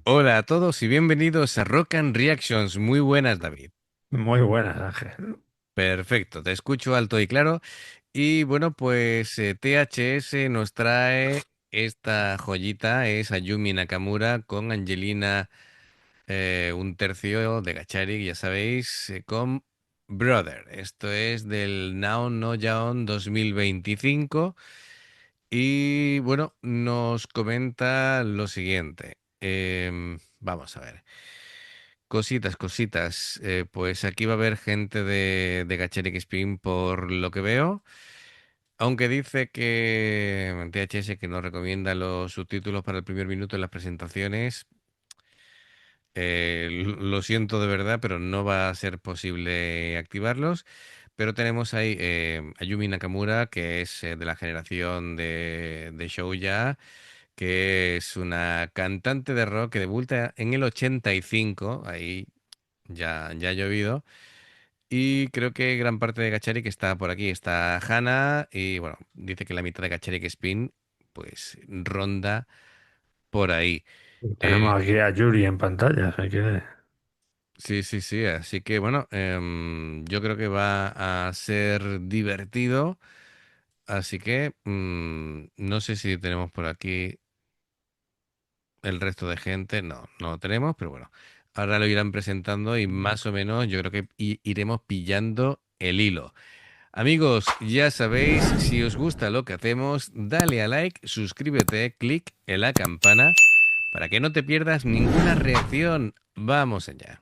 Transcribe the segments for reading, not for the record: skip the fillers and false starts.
Hola a todos y bienvenidos a Rock and Reactions. Muy buenas, David. Muy buenas, Ángel. Perfecto, te escucho alto y claro. Y bueno, pues THS nos trae esta joyita, es Ayumi Nakamura con Angelina, un tercio de Gachari, ya sabéis, con Brother. Esto es del Now No Yaon 2025. Y bueno, nos comenta lo siguiente. Vamos a ver. Cositas, cositas. Pues aquí va a haber gente de Gacheric Spin por lo que veo. Aunque dice que THS que nos recomienda los subtítulos para el primer minuto en las presentaciones. Lo siento de verdad, pero no va a ser posible activarlos. Pero tenemos ahí Ayumi Nakamura, que es de la generación de Shouja, que es una cantante de rock que debuta en el 85. Ahí ya ha llovido. Y creo que gran parte de Gacharik está por aquí. Está Hannah y bueno, dice que la mitad de Gacharik Spin pues ronda por ahí. Eh, Tenemos aquí a Yuri en pantalla, si quieres. sí, sí, sí. Así que bueno, yo creo que va a ser divertido. Así que no sé si tenemos por aquí el resto de gente. No, no lo tenemos, pero bueno. Ahora lo irán presentando y más o menos yo creo que iremos pillando el hilo. Amigos, ya sabéis, si os gusta lo que hacemos, dale a like, suscríbete, clic en la campana para que no te pierdas ninguna reacción. Vamos allá.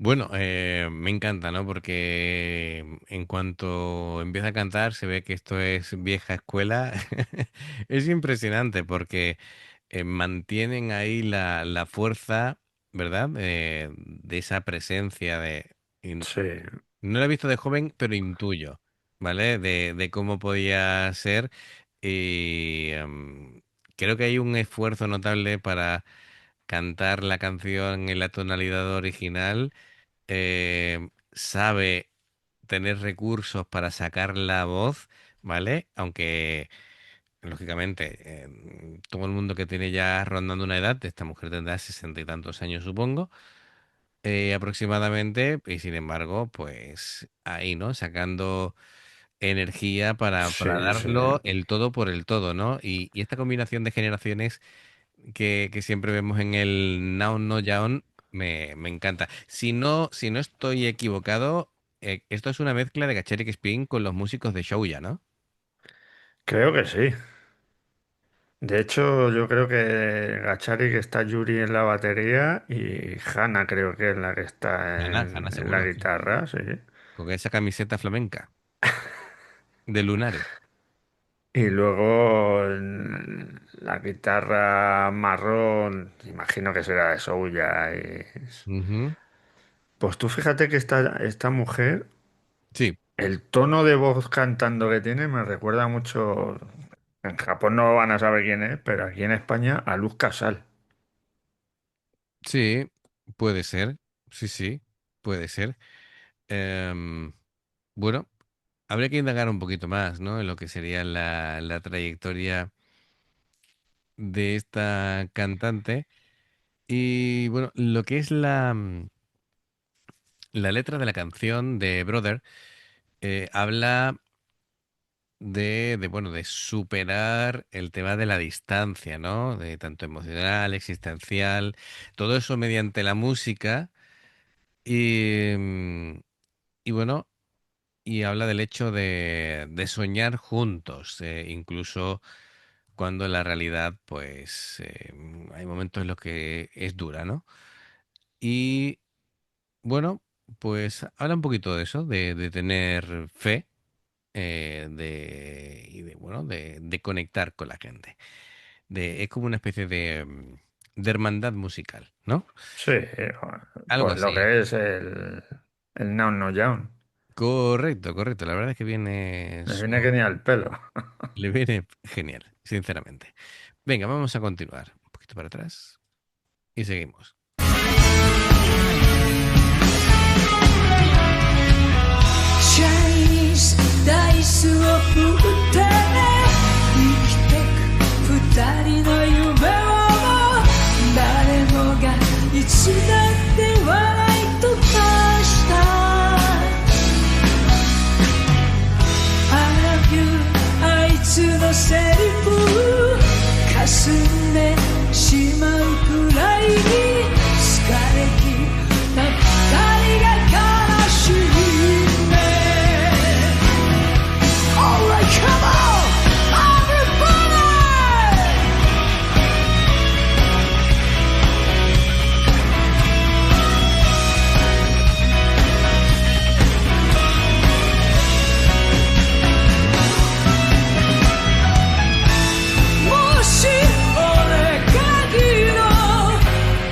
Bueno, me encanta, ¿no? Porque en cuanto empieza a cantar se ve que esto es vieja escuela. Es impresionante porque mantienen ahí la fuerza, ¿verdad? De esa presencia Y Sí, no la he visto de joven, pero intuyo, ¿vale? De cómo podía ser. Y creo que hay un esfuerzo notable para cantar la canción en la tonalidad original. Sabe tener recursos para sacar la voz, ¿vale? Aunque, lógicamente, todo el mundo que tiene ya rondando una edad, esta mujer tendrá 60 y tantos años, supongo, aproximadamente, y sin embargo, pues ahí, ¿no? Sacando energía para sí, sí. darlo el todo por el todo, ¿no? Y esta combinación de generaciones que siempre vemos en el Now No Yaon me encanta. Si no estoy equivocado, esto es una mezcla de Gacheric Spin con los músicos de Shouja, ¿no? Creo que sí. De hecho, yo creo que Gachari que está Yuri en la batería y Hanna creo que es la que está Hanna, en la seguro, sí, sí, sí. guitarra, sí. Con esa camiseta flamenca de lunares. Y luego la guitarra marrón, imagino que será de Souya. Ujú. Pues tú fíjate que esta mujer, Sí, el tono de voz cantando que tiene me recuerda mucho. En Japón no van a saber quién es, pero aquí en España a Luz Casal. sí, puede ser. Sí, sí, puede ser. Em, bueno, habría que indagar un poquito más, ¿no? En lo que sería la trayectoria de esta cantante. Y bueno, lo que es la letra de la canción de Brother, habla bueno, de superar el tema de la distancia, ¿no? De tanto emocional, existencial, todo eso mediante la música. Y, y bueno, y habla del hecho de soñar juntos, incluso cuando la realidad, pues, hay momentos en los que es dura, ¿no? Y bueno, pues habla un poquito de eso, de tener fe, y bueno, de conectar con la gente. Es como una especie de hermandad musical, ¿no? Sí, Algo pues lo así. que es el Now No Down. Correcto, correcto. La verdad es que Me viene que ni al pelo. le viene genial, sinceramente. Venga, vamos a continuar. Un poquito para atrás y seguimos. チャイニーズダイスを振って生きてく二人の夢を誰もがいつだって笑い飛ばした I love you あいつのセリフ霞んでしまうくらいに疲れ切った二人が悲しいAlright, come on, everybody! Moshi ore ga gino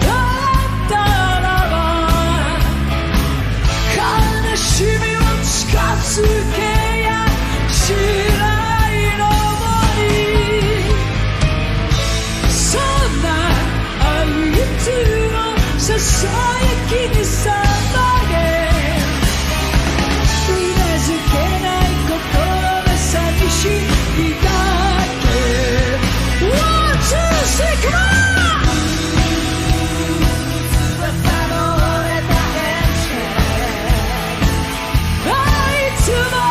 datta raba, kanashimi wo chikatsuke ya 白いの森そんなあいつのささやきにさまげうなずけない心が寂しいだけ One, two, three, come on! 翼の折れたエンジンあいつの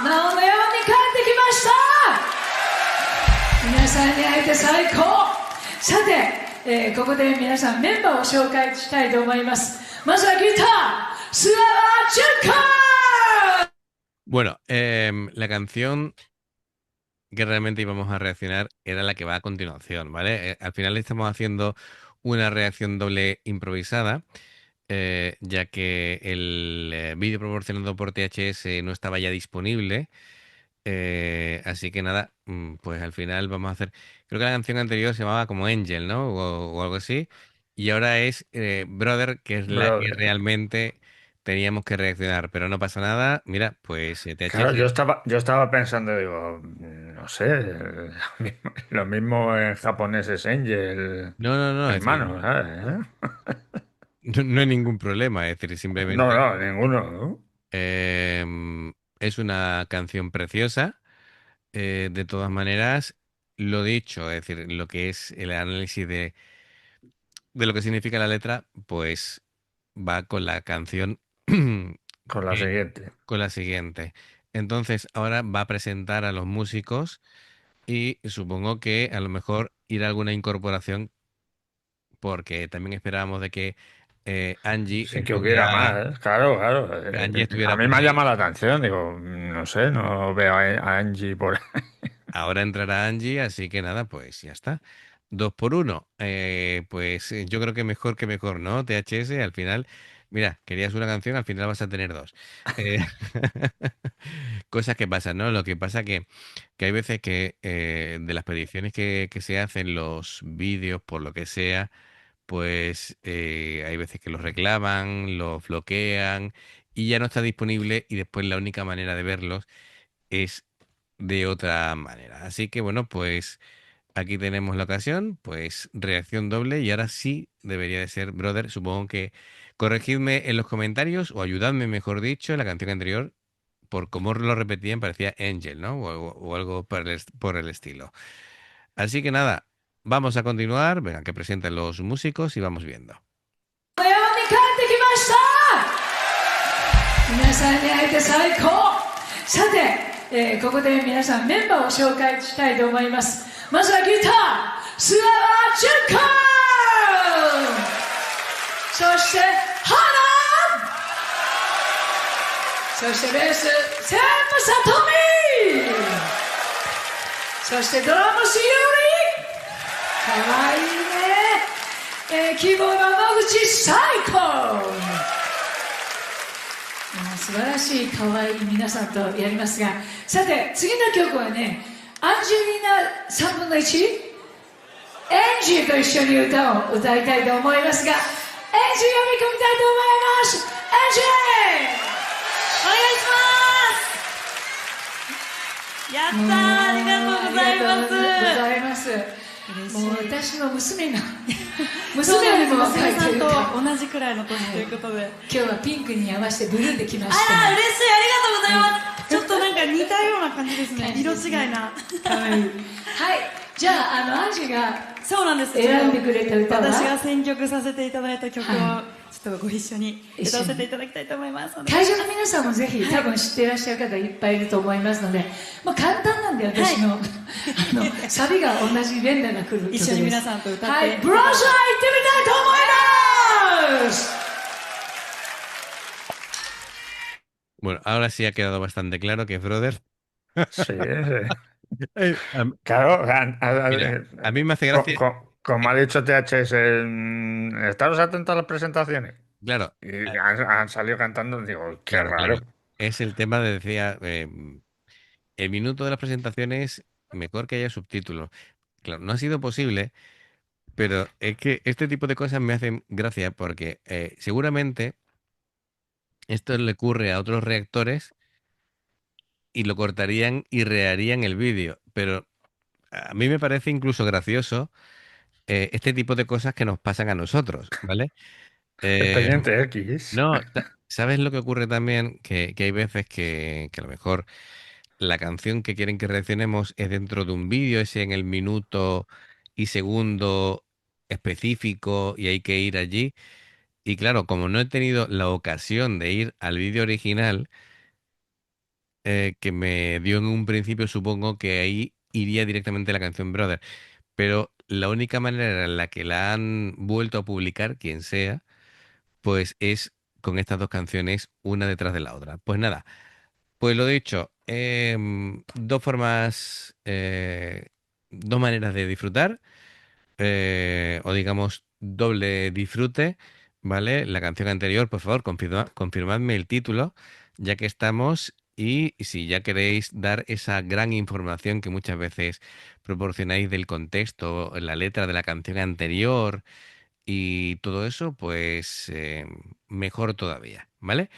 なおのように帰ってきました。皆さんに会えて最高。さて、ここで皆さんメンバーを紹介したいと思います。まずはギター、菅原淳子。 Bueno, la canción que realmente íbamos a reaccionar era la que va a continuación, ¿vale? Al final estamos haciendo una reacción doble improvisada, ya que el vídeo proporcionado por THS no estaba ya disponible. Así que nada, pues al final vamos a hacer. Creo que la canción anterior se llamaba como Angel, ¿no? O algo así. Y ahora es Brother, que es la que Brother. realmente teníamos que reaccionar. Pero no pasa nada. Mira, pues Claro, THS. yo estaba pensando, digo, no sé, lo mismo en japonés es Angel, No, no, no, es decir, hermano, ¿sabes? no hay ningún problema. Es decir, No, simplemente no, ninguno, ¿no? es una canción preciosa. De todas maneras, lo dicho, es decir, lo que es el análisis de lo que significa la letra, pues va con la canción, Con la siguiente. con la siguiente. Entonces, ahora va a presentar a los músicos y supongo que a lo mejor irá alguna incorporación, porque también esperábamos de que Angie Sí que hubiera estuviera, más, claro, claro. Angie A estuviera mí por me ha ahí. llamado la atención, digo, no sé, no veo a Angie por ahí. Ahora entrará Angie, así que nada, pues ya está. 2 por 1. Pues yo creo que mejor, ¿no? THS, al final, mira, querías una canción, al final vas a tener dos. Eh, cosas que pasan, ¿no? Lo que pasa que hay veces que de las peticiones que se hacen, los vídeos, por lo que sea, pues hay veces que los reclaman, los bloquean y ya no está disponible y después la única manera de verlos es de otra manera. Así que bueno, pues aquí tenemos la ocasión, pues reacción doble y ahora sí debería de ser Brother. Supongo que corregidme en los comentarios o ayudadme, mejor dicho, la canción anterior, por cómo lo repetían parecía Angel, ¿no? O algo por el estilo. Así que nada, vamos a continuar, venga, que presenten los músicos y vamos viendo. のように帰ってきました。皆さんに会えて最高。さて、ここで皆さんメンバーを紹介したいと思います。まずはギター、菅原淳子。そして花。そしてベース、千武さとみ。そしてドラムス、ゆり。かわいいね。キーボード、野口最高。素晴らしい可愛い皆さんとやりますが、さて次の曲はね、アンジェリーナ3分の 1? エンジーと一緒に歌を歌いたいと思いますが、エンジー読み込みたいと思います。エンジーお願いします。やったー、ありがとうございます。ありがとうございます。嬉しい。もう私の娘がそうなんです。娘よりも若い娘さんというか、と同じくらいの年ということで。今日はピンクに合わせてブルーで来ましあら、た。嬉しい、ありがとうございます。ちょっとなんか似たような感じですね。色違いな。かわいい。はい、じゃあアンジーがそうなんです。選んでくれた歌は私が選曲させていただいた曲を、はちょっとご一緒に歌わせていただきたいと思います。会場の皆さんもぜひ、多分知っていらっしゃる方いっぱいいると思いますので、まあ、簡単なんで私の,、サビが同じ連打が来る曲です。一緒に皆さんと歌って、はい、ブラザー行ってみたいと思います。 Bueno, ahora sí ha quedado bastante claro que es Brother. Sí, sí. A Claro, Mira, a mí me hace gracia, como ha dicho THS, estaros atentos a las presentaciones. claro, Y han salido cantando, digo, qué claro, raro. claro. Es el tema de, decía, el minuto de las presentaciones, mejor que haya subtítulos. Claro, no ha sido posible, pero es que este tipo de cosas me hacen gracia porque seguramente esto le ocurre a otros reactores y lo cortarían y reharían el vídeo. Pero a mí me parece incluso gracioso este tipo de cosas que nos pasan a nosotros, ¿vale? Eh, Expediente X. no, ¿sabes lo que ocurre también? Que hay veces que a lo mejor la canción que quieren que reaccionemos es dentro de un vídeo, ese en el minuto y segundo específico y hay que ir allí. Y claro, como no he tenido la ocasión de ir al vídeo original, que me dio en un principio, supongo que ahí iría directamente la canción Brother. Pero la única manera en la que la han vuelto a publicar, quien sea, pues es con estas dos canciones, una detrás de la otra. Pues nada, pues lo dicho, dos formas, dos maneras de disfrutar, o digamos doble disfrute, ¿vale? La canción anterior, por favor, confirmadme el título, ya que estamos, y si ya queréis dar esa gran información que muchas veces proporcionáis del contexto, la letra de la canción anterior y todo eso, pues mejor todavía, ¿vale?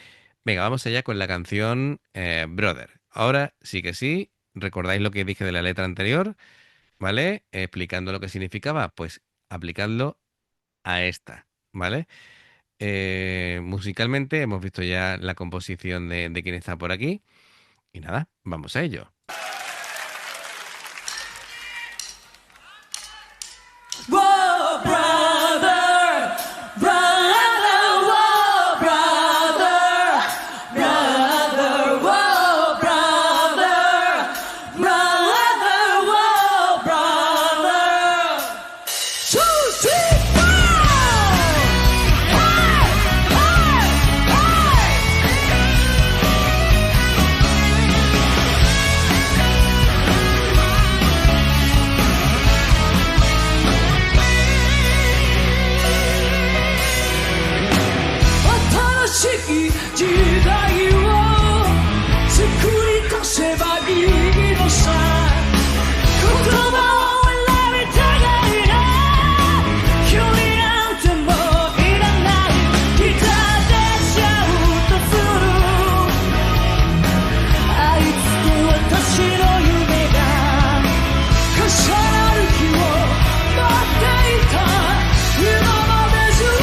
Venga, vamos allá con la canción Brother. Ahora sí que sí, ¿recordáis lo que dije de la letra anterior? ¿Vale? Explicando lo que significaba, pues aplicadlo a esta, ¿vale? Musicalmente hemos visto ya la composición de quién está por aquí y nada, vamos a ello. Whoa, brother, brother, whoa, brother, brother, whoa, brother, brother, whoa, brother. 2, 3, 4. Hey, hey, hey.新しい時代を作り出せばいいのさ言葉を選びたがいな距離なんてもういらないギターでシャウトするあいつと私の夢が重なる日を待っていた今までずっ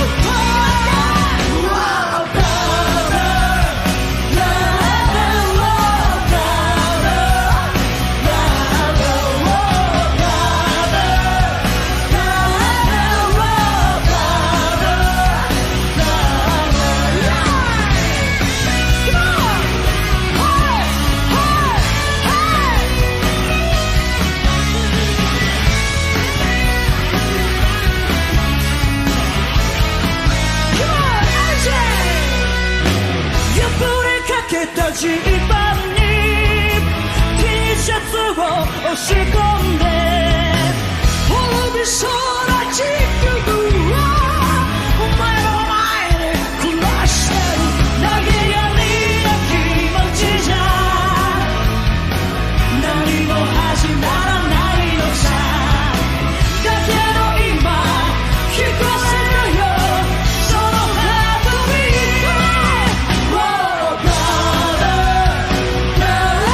とジーパンに T シャツを押し込んで滅びそうな地球はお前の前で暮らしてる投げやりな気持ちじゃ何も始まらないのさだけど今聞こえるよそのハートビート Whoa, brother, brother,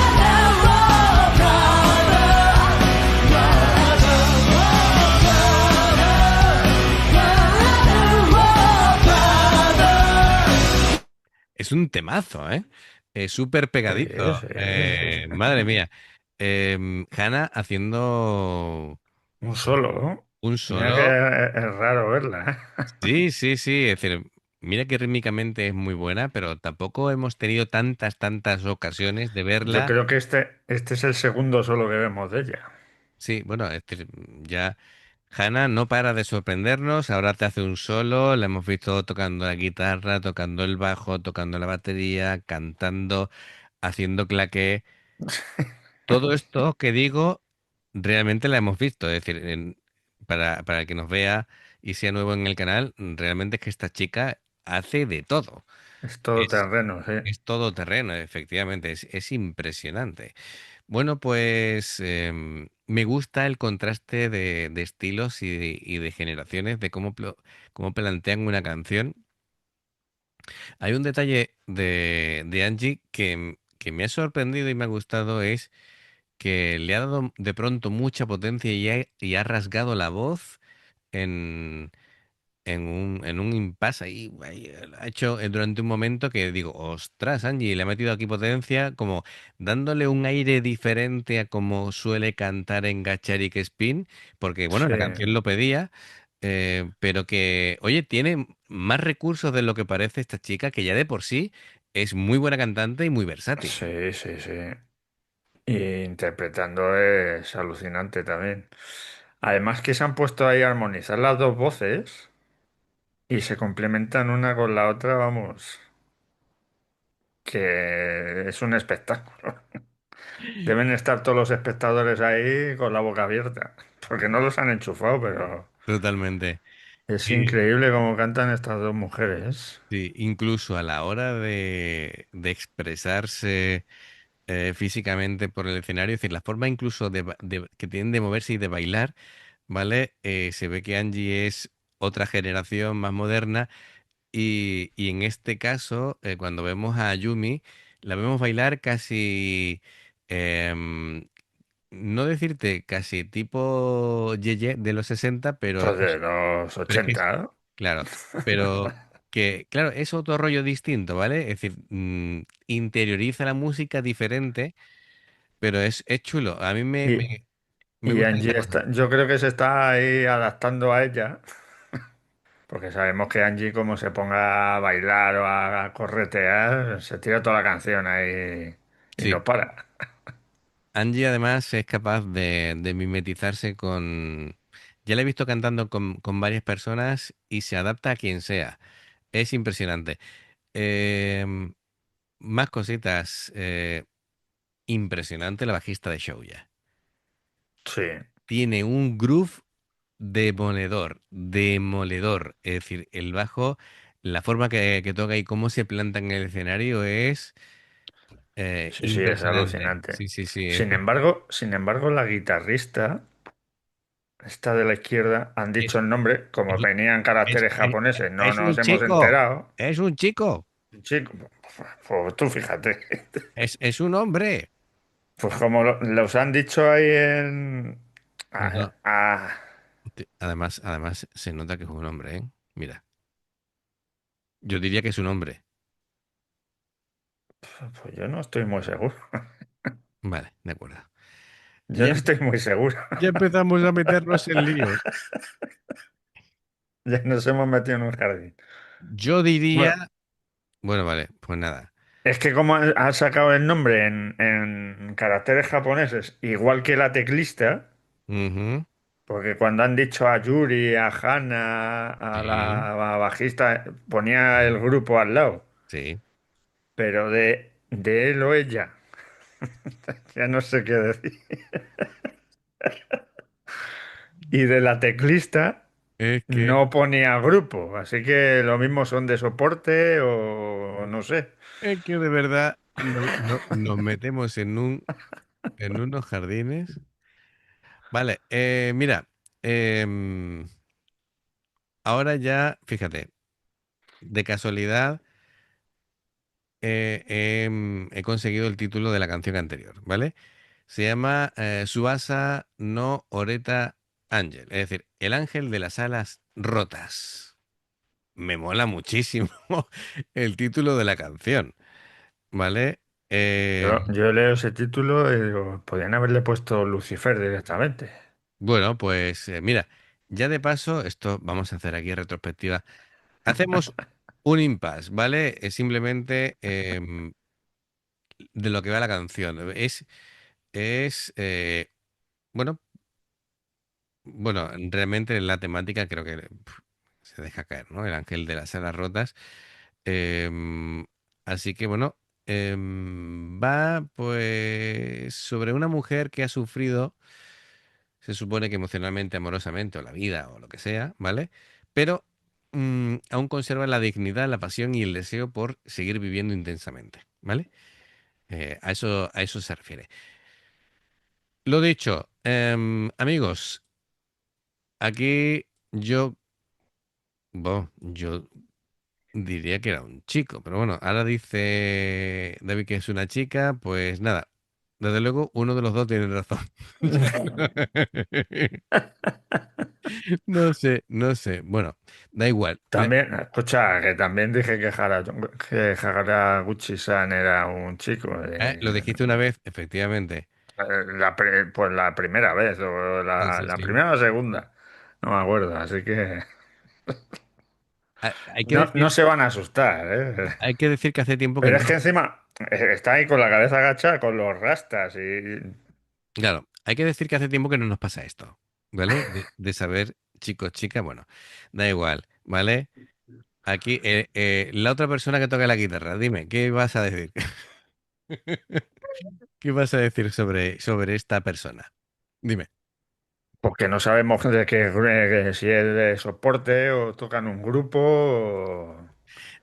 whoa, brother, Es un temazo, ¿eh? Súper Sí, pegadizo. sí, sí, sí. Madre mía. Hannah haciendo Un solo, ¿no? un Mira que solo. es raro verla, ¿eh? Sí, sí, sí. Es decir, mira que rítmicamente es muy buena, pero tampoco hemos tenido tantas ocasiones de Yo verla. creo que este es el segundo solo que vemos de ella. Sí, bueno, es decir, ya Hannah no para de sorprendernos. Ahora te hace un solo. La hemos visto tocando la guitarra, tocando el bajo, tocando la batería, cantando, haciendo claqué. Todo esto que digo, realmente la hemos visto. Es decir, para el que nos vea y sea nuevo en el canal, realmente es que esta chica hace de todo. Es todo Es, terreno, sí. es todo terreno, efectivamente. Es impresionante. Bueno, pues me gusta el contraste de estilos y de generaciones, de cómo plantean una canción. Hay un detalle de Angie que me ha sorprendido y me ha gustado, es que le ha dado de pronto mucha potencia y ha rasgado la voz en, en un impasse ahí, ha hecho durante un momento que digo, ostras, Angie, le ha metido aquí potencia, como dándole un aire diferente a como suele cantar en Gacharik Spin, porque bueno, Sí, la canción lo pedía, pero que, oye, tiene más recursos de lo que parece esta chica, que ya de por sí es muy buena cantante y muy versátil. Sí, sí, sí. Y interpretando es alucinante también. Además que se han puesto ahí a armonizar las dos voces y se complementan una con la otra, vamos, que es un espectáculo. Deben estar todos los espectadores ahí con la boca abierta, porque no los han enchufado, pero Totalmente. es Eh, increíble cómo cantan estas dos mujeres. sí, incluso a la hora de expresarse físicamente por el escenario, es decir, la forma incluso que tienen de moverse y de bailar, ¿vale? Se ve que Angie es otra generación más moderna y en este caso, cuando vemos a Yumi, la vemos bailar casi, em, no decirte casi tipo Yeye de los 60, Pues de los pero es que 80, ¿no? claro, pero que, claro, es otro rollo distinto, ¿vale? Es decir, interioriza la música diferente, pero es chulo. A mí Y, me y gusta Angie esa cosa. está, yo creo que se está ahí adaptando a ella, porque sabemos que Angie como se ponga a bailar o a corretear, se tira toda la canción ahí y Sí, no para. Angie además es capaz de mimetizarse con... Ya la he visto cantando con varias personas y se adapta a quien sea. Es impresionante. Em, Más cositas. Impresionante la bajista de Shouya. Sí, Tiene un groove demoledor, demoledor. Es decir, el bajo, la forma que toca y cómo se planta en el escenario es sí, sí, es impresionante. alucinante. Sí, sí, sí. Sin embargo, la guitarrista, esta de la izquierda, han Es, dicho el nombre, como es, venían caracteres japoneses, no es nos un hemos chico. enterado. Es un chico. Chico, pues tú fíjate. Es un hombre. Pues como los han dicho ahí en... No, Ah, además se nota que es un hombre, ¿eh? Mira, yo diría que es un hombre. pues yo no estoy muy seguro. Vale, de acuerdo. Yo Ya, no estoy muy seguro. ya empezamos a meternos en líos. Ya nos hemos metido en un jardín. Yo diría, Bueno, bueno, vale, pues nada. es que como ha sacado el nombre en caracteres japoneses, igual que la teclista, Ujú, porque cuando han dicho a Yuri, a Hana, a sí, la bajista, ponía el grupo al lado, sí. pero de él o ella, ya no sé qué decir. Y de la teclista Es que, no ponía grupo, así que lo mismo son de soporte o no sé. es que de verdad nos metemos en unos jardines. Vale, mira, em, ahora ya, fíjate, de casualidad he conseguido el título de la canción anterior, ¿vale? Se llama Suasa no Oreta Ángel, es decir, el ángel de las alas rotas. Me mola muchísimo el título de la canción, ¿vale? Eh, Yo leo ese título y digo, podrían haberle puesto Lucifer directamente. bueno, pues mira, ya de paso, esto vamos a hacer aquí retrospectiva. Hacemos un impasse, ¿vale? Es simplemente de lo que va la canción. Es bueno, bueno, realmente la temática creo que se deja caer, ¿no? El ángel de las alas rotas. Em, Así que bueno, va pues sobre una mujer que ha sufrido, se supone que emocionalmente, amorosamente, o la vida, o lo que sea, ¿vale? Pero aún conserva la dignidad, la pasión y el deseo por seguir viviendo intensamente, ¿vale? A eso se refiere. Lo dicho, amigos, aquí yo diría que era un chico, pero bueno, ahora dice David que es una chica, pues nada, desde luego uno de los dos tiene razón. No sé, no sé. Bueno, da igual. También, escucha, que también dije que Haraguchi-san era un chico. Lo dijiste una vez, efectivamente. Pues la primera vez, o Sí, la, sí, la sí. primera o la segunda, no me acuerdo, así que Hay que No, decir, no se van a asustar, ¿eh? hay que decir que hace tiempo que Pero no. es que encima está ahí con la cabeza agachada, con los rastas y... Claro, hay que decir que hace tiempo que no nos pasa esto, ¿vale? De saber, chicos, chicas, bueno, da igual, ¿vale? Aquí, la otra persona que toca la guitarra, dime, ¿qué vas a decir? ¿Qué vas a decir sobre esta persona? Dime. Porque no sabemos de qué, si es de soporte o tocan un grupo.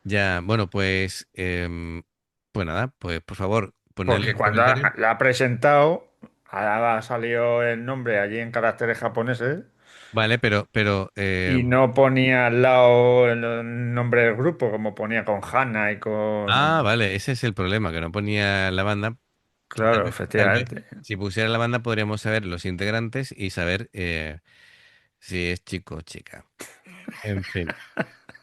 Ya, bueno, pues, pues nada, pues por favor, ponerle Porque un cuando comentario. la ha presentado, ha salido el nombre allí en caracteres japoneses Vale, pero, y no ponía al lado el nombre del grupo, como ponía con Hana y con... vale, ese es el problema, que no ponía la banda. Claro, Tal vez, efectivamente. si pusiera la banda podríamos saber los integrantes y saber si es chico o chica. En fin,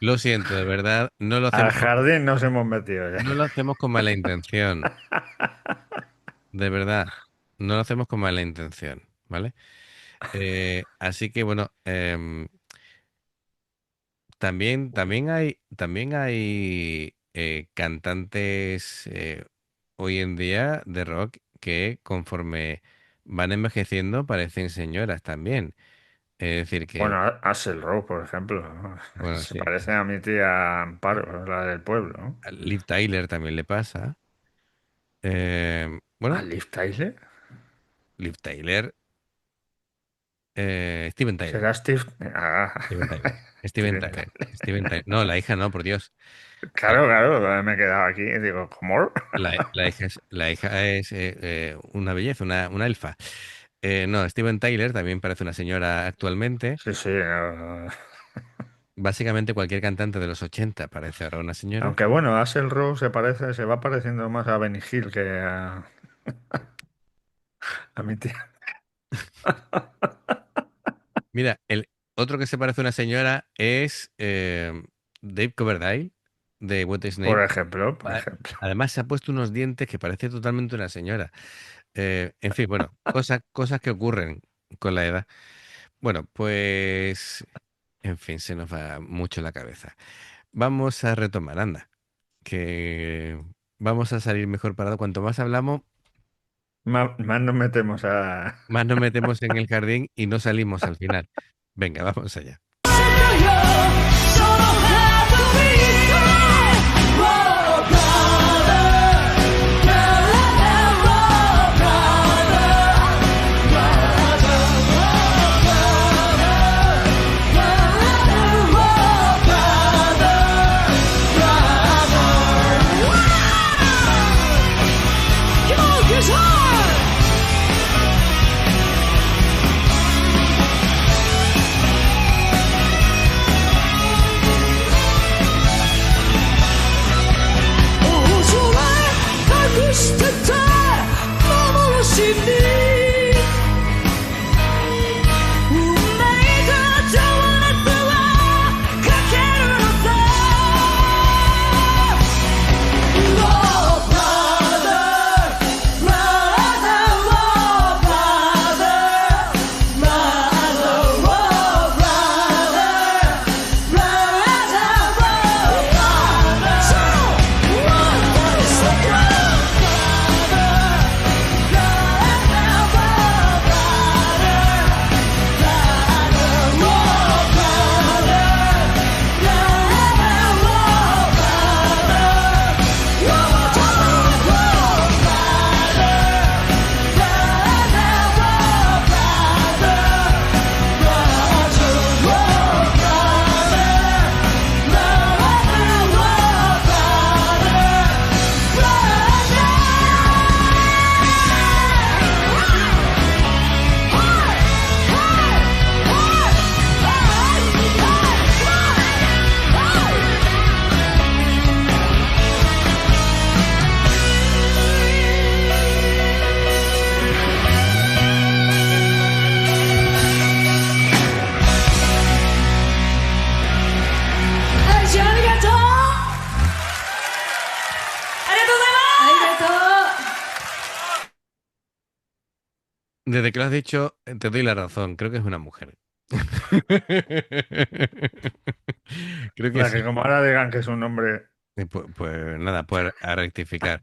lo siento, de verdad, Al jardín nos hemos metido ya. no lo hacemos con mala intención, de verdad, no lo hacemos con mala intención, ¿vale? Así que bueno, también hay cantantes hoy en día de rock que conforme van envejeciendo parecen señoras también. Es decir, que, Bueno, Axl Rose, por ejemplo, ¿no? bueno, Se sí, parece a mi tía Amparo, la del pueblo, ¿no? a Liv Tyler también le pasa. ¿A Bueno, Liv Tyler? Liv Tyler, Steven Tyler, ¿Será Steve? Ah, Steven Tyler, Steven Steven Tyler, Tyler. Steven Tyler. No, la hija no, por Dios. La, Claro, claro, me he quedado aquí y digo, ¿cómo? la hija es una belleza, una elfa. No, Steven Tyler también parece una señora actualmente. Sí, sí. Básicamente cualquier cantante de los 80 parece ahora una señora. Aunque bueno, Axl Rose se va pareciendo más a Benny Hill que a mi tía. Mira, el otro que se parece a una señora es Dave Coverdale de Wet Por Snape. ejemplo, por A- ejemplo. Además se ha puesto unos dientes que parece totalmente una señora. En fin, bueno, cosas que ocurren con la edad. Bueno, pues, en fin, se nos va mucho la cabeza. Vamos a retomar, anda, que vamos a salir mejor parado. Cuanto más hablamos, Más nos metemos a... más nos metemos en el jardín y no salimos al final. Venga, vamos allá. ありがとうございます。 Desde que lo has dicho, te doy la razón. Creo que es una mujer. Creo O que sea, sí. que como ahora digan que es un hombre... Pues, nada, pues a rectificar.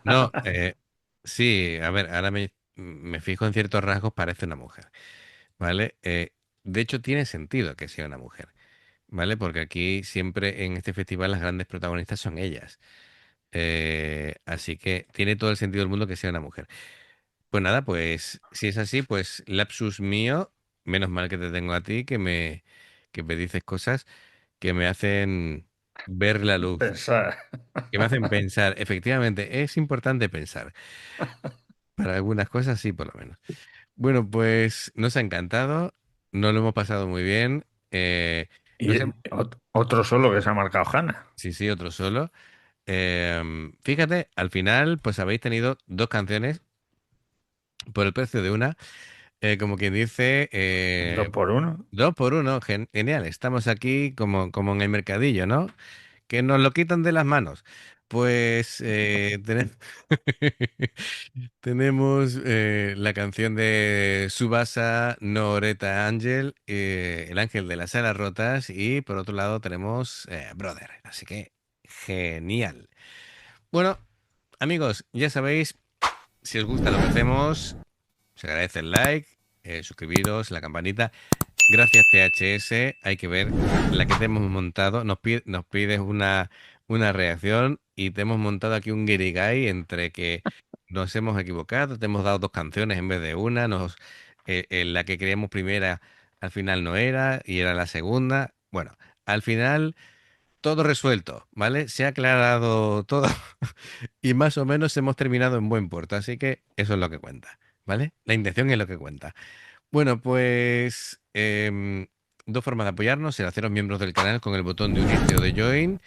No, sí, a ver, ahora me fijo en ciertos rasgos, parece una mujer, ¿vale? De hecho, tiene sentido que sea una mujer, ¿vale? Porque aquí siempre en este festival las grandes protagonistas son ellas. Así que tiene todo el sentido del mundo que sea una mujer. Pues nada, pues si es así, pues lapsus mío, menos mal que te tengo a ti, que me dices cosas que me hacen ver la luz, Pensar. que me hacen pensar. Efectivamente, es importante pensar. Para algunas cosas sí, por lo menos. Bueno, pues nos ha encantado, nos lo hemos pasado muy bien. No Y sé, otro solo que se ha marcado Hanna. sí, sí, otro solo. Fíjate, al final, pues habéis tenido dos canciones por el precio de una. Como quien dice, Dos por uno. dos por uno, genial. Estamos aquí como en el mercadillo, ¿no? Que nos lo quitan de las manos. Pues tenemos la canción de Subasa Noreta Ángel, El Ángel de las Alas Rotas, y por otro lado tenemos Brother. Así que genial. Bueno, amigos, ya sabéis, si os gusta lo que hacemos, se agradece el like, suscribiros, la campanita. Gracias, THS. Hay que ver la que te hemos montado. Nos pides una reacción y te hemos montado aquí un guirigay entre que nos hemos equivocado, te hemos dado dos canciones en vez de una, la que creíamos primera al final no era y era la segunda. Bueno, al final todo resuelto, ¿vale? Se ha aclarado todo y más o menos hemos terminado en buen puerto, así que eso es lo que cuenta, ¿vale? La intención es lo que cuenta. Bueno, pues dos formas de apoyarnos, el haceros miembros del canal con el botón de unirte o de join.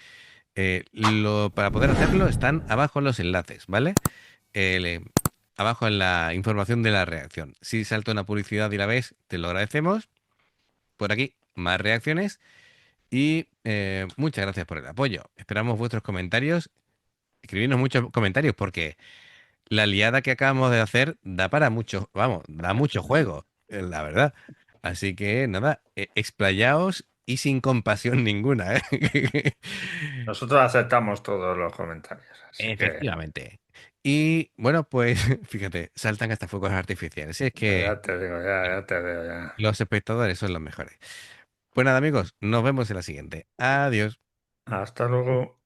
Para poder hacerlo están abajo los enlaces, ¿vale? El, eh, Abajo en la información de la reacción. Si salta una publicidad y la ves, te lo agradecemos. Por aquí, más reacciones. Y muchas gracias por el apoyo. Esperamos vuestros comentarios. Escribidnos muchos comentarios porque la liada que acabamos de hacer da para mucho, vamos, da mucho juego, la verdad. Así que nada, explayaos y sin compasión ninguna, ¿eh? Nosotros aceptamos todos los comentarios, así que Efectivamente. Y bueno, pues fíjate, saltan hasta fuegos artificiales. Es que ya te digo, ya te veo, ya. los espectadores son los mejores. Pues nada, amigos, nos vemos en la siguiente. Adiós. Hasta luego.